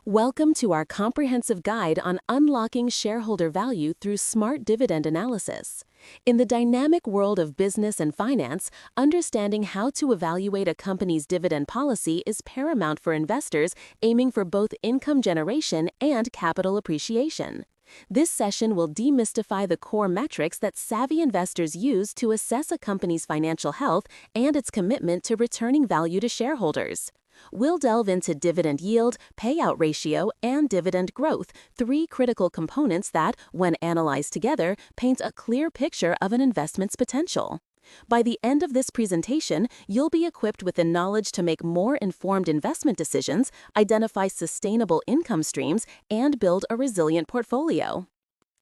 Welcome to our comprehensive guide on unlocking shareholder value through smart dividend analysis. In the dynamic world of business and finance, understanding how to evaluate a company's dividend policy is paramount for investors aiming for both income generation and capital appreciation. This session will demystify the core metrics that savvy investors use to assess a company's financial health and its commitment to returning value to shareholders. We'll delve into dividend yield, payout ratio, and dividend growth, three critical components that, when analyzed together, paint a clear picture of an investment's potential. By the end of this presentation, you'll be equipped with the knowledge to make more informed investment decisions, identify sustainable income streams, and build a resilient portfolio.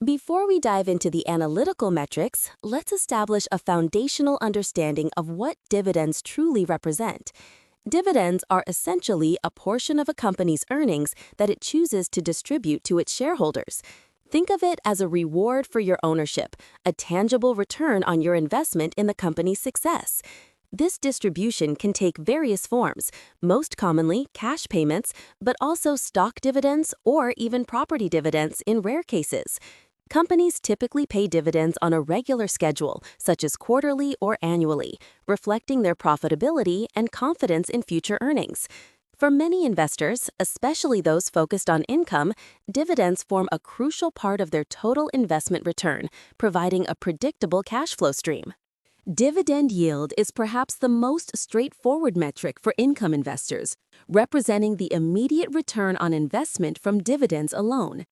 Before we dive into the analytical metrics, let's establish a foundational understanding of what dividends truly represent. Dividends are essentially a portion of a company's earnings that it chooses to distribute to its shareholders. Think of it as a reward for your ownership, a tangible return on your investment in the company's success. This distribution can take various forms, most commonly cash payments, but also stock dividends or even property dividends in rare cases. Companies typically pay dividends on a regular schedule, such as quarterly or annually, reflecting their profitability and confidence in future earnings. For many investors, especially those focused on income, dividends form a crucial part of their total investment return, providing a predictable cash flow stream. Dividend yield is perhaps the most straightforward metric for income investors, representing the immediate return on investment from dividends alone.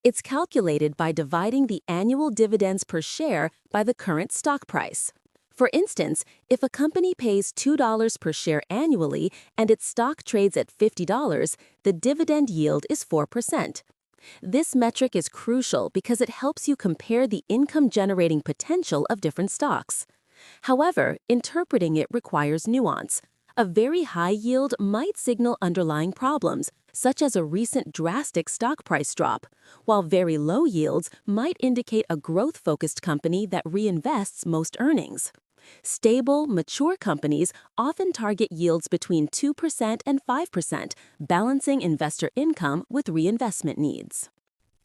It's calculated by dividing the annual dividends per share by the current stock price. For instance, if a company pays $2 per share annually and its stock trades at $50, the dividend yield is 4%. This metric is crucial because it helps you compare the income-generating potential of different stocks. However, interpreting it requires nuance. A very high yield might signal underlying problems, such as a recent drastic stock price drop, while very low yields might indicate a growth-focused company that reinvests most earnings. Stable, mature companies often target yields between 2% and 5%, balancing investor income with reinvestment needs.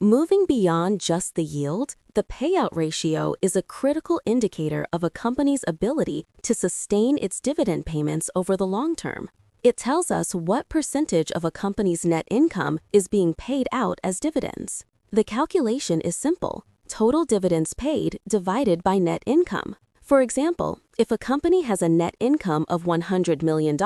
Moving beyond just the yield, the payout ratio is a critical indicator of a company's ability to sustain its dividend payments over the long term. It tells us what percentage of a company's net income is being paid out as dividends. The calculation is simple: total dividends paid divided by net income. For example, if a company has a net income of $100 million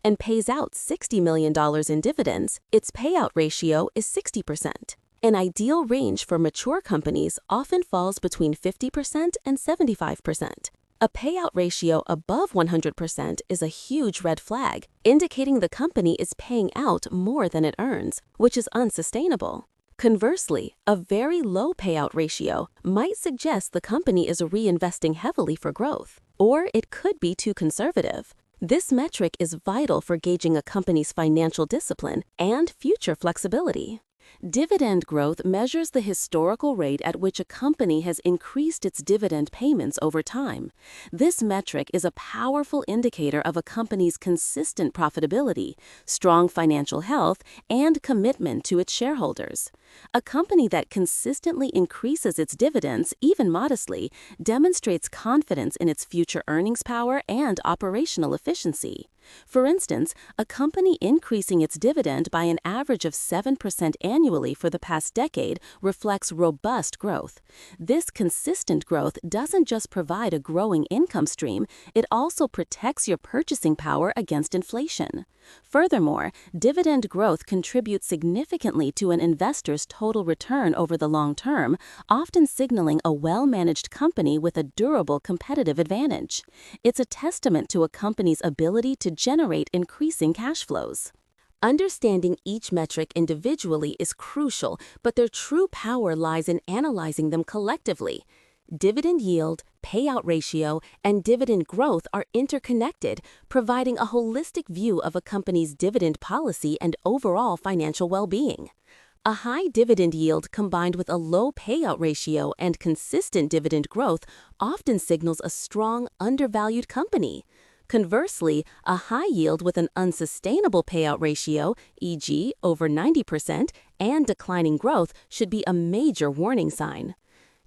and pays out $60 million in dividends, its payout ratio is 60%. An ideal range for mature companies often falls between 50% and 75%. A payout ratio above 100% is a huge red flag, indicating the company is paying out more than it earns, which is unsustainable. Conversely, a very low payout ratio might suggest the company is reinvesting heavily for growth, or it could be too conservative. This metric is vital for gauging a company's financial discipline and future flexibility. Dividend growth measures the historical rate at which a company has increased its dividend payments over time. This metric is a powerful indicator of a company's consistent profitability, strong financial health, and commitment to its shareholders. A company that consistently increases its dividends, even modestly, demonstrates confidence in its future earnings power and operational efficiency. For instance, a company increasing its dividend by an average of 7% annually for the past decade reflects robust growth. This consistent growth doesn't just provide a growing income stream, it also protects your purchasing power against inflation. Furthermore, dividend growth contributes significantly to an investor's total return over the long term, often signaling a well-managed company with a durable competitive advantage. It's a testament to a company's ability to generate increasing cash flows. Understanding each metric individually is crucial, but their true power lies in analyzing them collectively. Dividend yield, payout ratio, and dividend growth are interconnected, providing a holistic view of a company's dividend policy and overall financial well-being. A high dividend yield combined with a low payout ratio and consistent dividend growth often signals a strong, undervalued company. Conversely, a high yield with an unsustainable payout ratio, e.g., over 90%, and declining growth should be a major warning sign.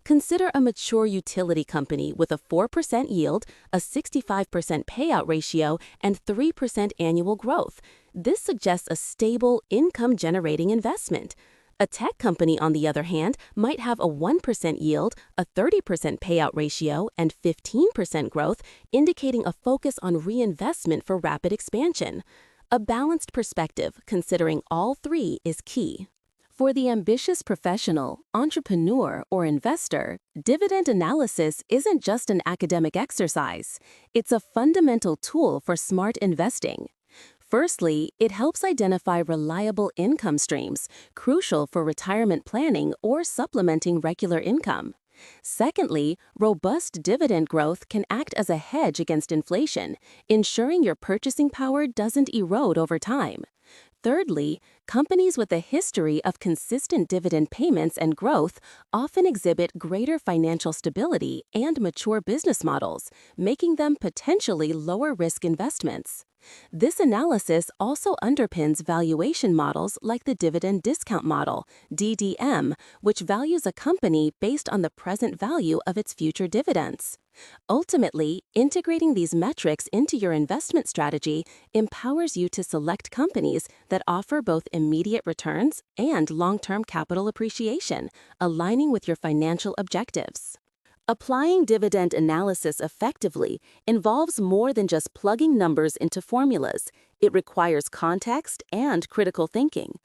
Consider a mature utility company with a 4% yield, a 65% payout ratio, and 3% annual growth. This suggests a stable, income-generating investment. A tech company, on the other hand, might have a 1% yield, a 30% payout ratio, and 15% growth, indicating a focus on reinvestment for rapid expansion. A balanced perspective, considering all three, is key. For the ambitious professional, entrepreneur, or investor, dividend analysis isn't just an academic exercise. It's a fundamental tool for smart investing. Firstly, it helps identify reliable income streams, crucial for retirement planning or supplementing regular income. Secondly, robust dividend growth can act as a hedge against inflation, ensuring your purchasing power doesn't erode over time. Thirdly, companies with a history of consistent dividend payments and growth often exhibit greater financial stability and mature business models, making them potentially lower-risk investments. This analysis also underpins valuation models like the dividend discount model, DDM, which values a company based on the present value of its future dividends. Ultimately, integrating these metrics into your investment strategy empowers you to select companies that offer both immediate returns and long-term capital appreciation, aligning with your financial objectives. Applying dividend analysis effectively involves more than just plugging numbers into formulas. It requires context and critical thinking.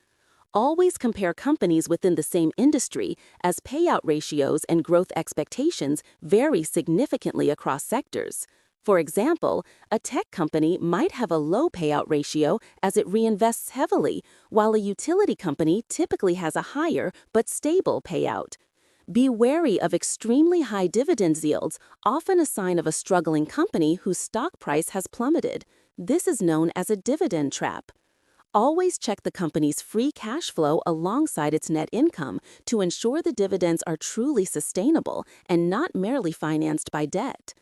Always compare companies within the same industry, as payout ratios and growth expectations vary significantly across sectors. For example, a tech company might have a low payout ratio as it reinvests heavily, while a utility company typically has a higher but stable payout. Be wary of extremely high dividend yields, often a sign of a struggling company whose stock price has plummeted. This is known as a dividend trap. Always check the company's free cash flow alongside its net income to ensure the dividends are truly sustainable and not merely financed by debt.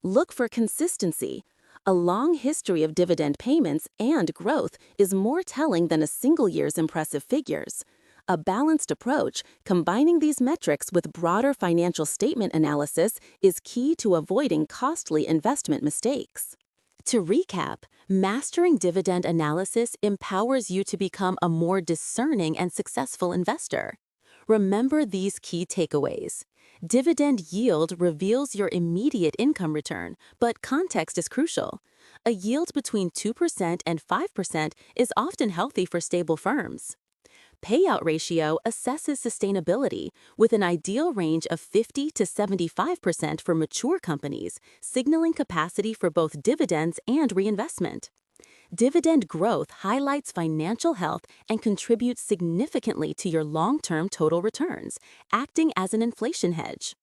Look for consistency. A long history of dividend payments and growth is more telling than a single year's impressive figures. A balanced approach, combining these metrics with broader financial statement analysis, is key to avoiding costly investment mistakes. To recap, mastering dividend analysis empowers you to become a more discerning and successful investor. Remember these key takeaways. Dividend yield reveals your immediate income return, but context is crucial. A yield between 2% and 5% is often healthy for stable firms. Payout ratio assesses sustainability with an ideal range of 50 to 75% for mature companies, signaling capacity for both dividends and reinvestment. Dividend growth highlights financial health and contributes significantly to your long-term total returns, acting as an inflation hedge.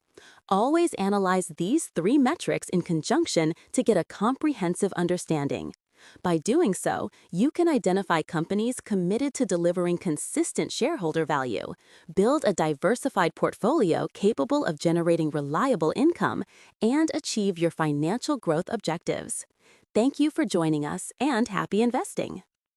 Always analyze these three metrics in conjunction to get a comprehensive understanding. By doing so, you can identify companies committed to delivering consistent shareholder value, build a diversified portfolio capable of generating reliable income, and achieve your financial growth objectives. Thank you for joining us, and happy investing!